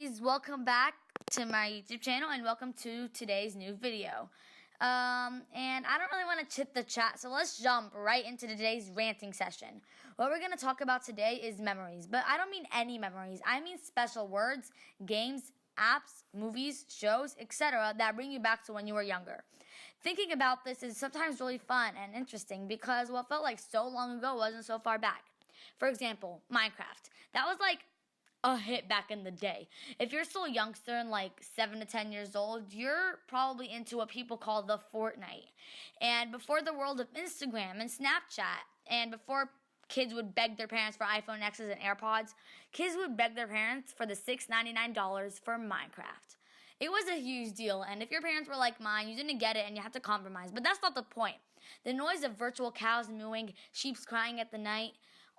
Welcome back to my YouTube channel and welcome to today's new video. And I don't really want to chit the chat, so let's jump right into today's ranting session. What we're going to talk about today is memories, but I don't mean any memories. I mean special words, games, apps, movies, shows, etc. that bring you back to when you were younger. Thinking about this is sometimes really fun and interesting because what felt like so long ago wasn't so far back. For example, Minecraft. That was like a hit back in the day. If you're still a youngster and like 7 to 10 years old, you're probably into what people call the Fortnite. And before the world of Instagram and Snapchat, and before kids would beg their parents for iPhone X's and AirPods, kids would beg their parents for the $6.99 for Minecraft. It was a huge deal, and if your parents were like mine, you didn't get it and you had to compromise. But that's not the point. The noise of virtual cows mooing, sheep crying at the night,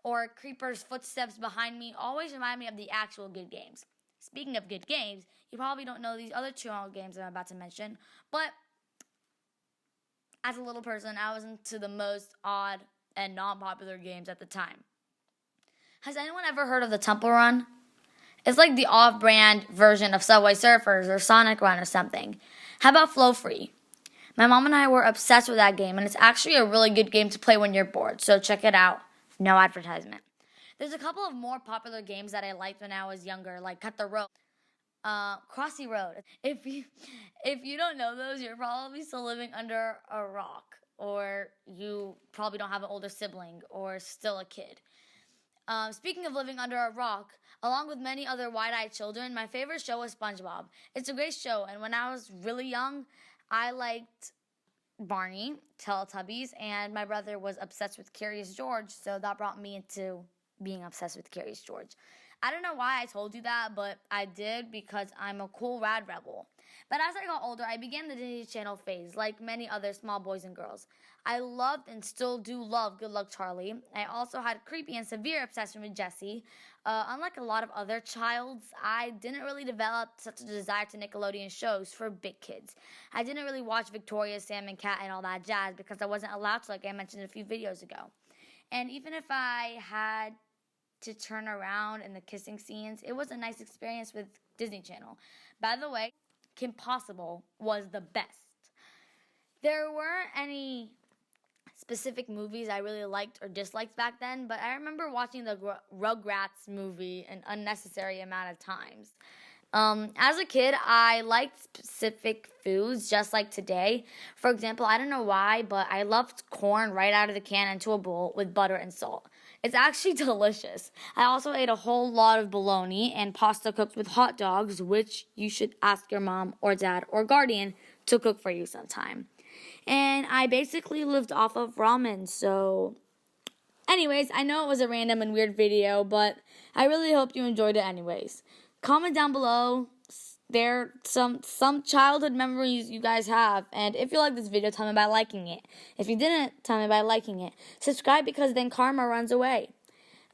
or creepers' footsteps behind me always remind me of the actual good games. Speaking of good games, you probably don't know these other two games I'm about to mention, but as a little person, I was into the most odd and non-popular games at the time. Has anyone ever heard of the Temple Run? It's like the off-brand version of Subway Surfers or Sonic Run or something. How about Flow Free? My mom and I were obsessed with that game, and it's actually a really good game to play when you're bored, so check it out. No advertisement. There's a couple of more popular games that I liked when I was younger, like Cut the Rope, Crossy Road. If you don't know those, you're probably still living under a rock, or you probably don't have an older sibling, or still a kid. Speaking of living under a rock, along with many other wide-eyed children, my favorite show was SpongeBob. It's a great show, and when I was really young, I liked Barney, Teletubbies, and my brother was obsessed with Curious George, so that brought me into being obsessed with Curious George. I don't know why I told you that, but I did because I'm a cool rad rebel. But as I got older, I began the Disney Channel phase, like many other small boys and girls. I loved and still do love Good Luck Charlie. I also had creepy and severe obsession with Jessie. Unlike a lot of other childs, I didn't really develop such a desire to Nickelodeon shows for big kids. I didn't really watch Victoria, Sam and Cat and all that jazz because I wasn't allowed to, like I mentioned a few videos ago. And even if I had to turn around in the kissing scenes, it was a nice experience with Disney Channel. By the way, Kim Possible was the best. There weren't any specific movies I really liked or disliked back then, but I remember watching the Rugrats movie an unnecessary amount of times. As a kid, I liked specific foods just like today. For example, I don't know why, but I loved corn right out of the can into a bowl with butter and salt. It's actually delicious. I also ate a whole lot of bologna and pasta cooked with hot dogs, which you should ask your mom or dad or guardian to cook for you sometime. And I basically lived off of ramen, so anyways, I know it was a random and weird video, but I really hope you enjoyed it anyways. Comment down below there some childhood memories you guys have, and if you like this video, tell me by liking it. If you didn't, tell me by liking it. Subscribe because then karma runs away.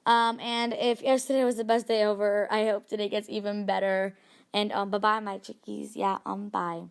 And if yesterday was the best day ever, I hope today gets even better. And bye-bye, my chickies. Yeah, bye.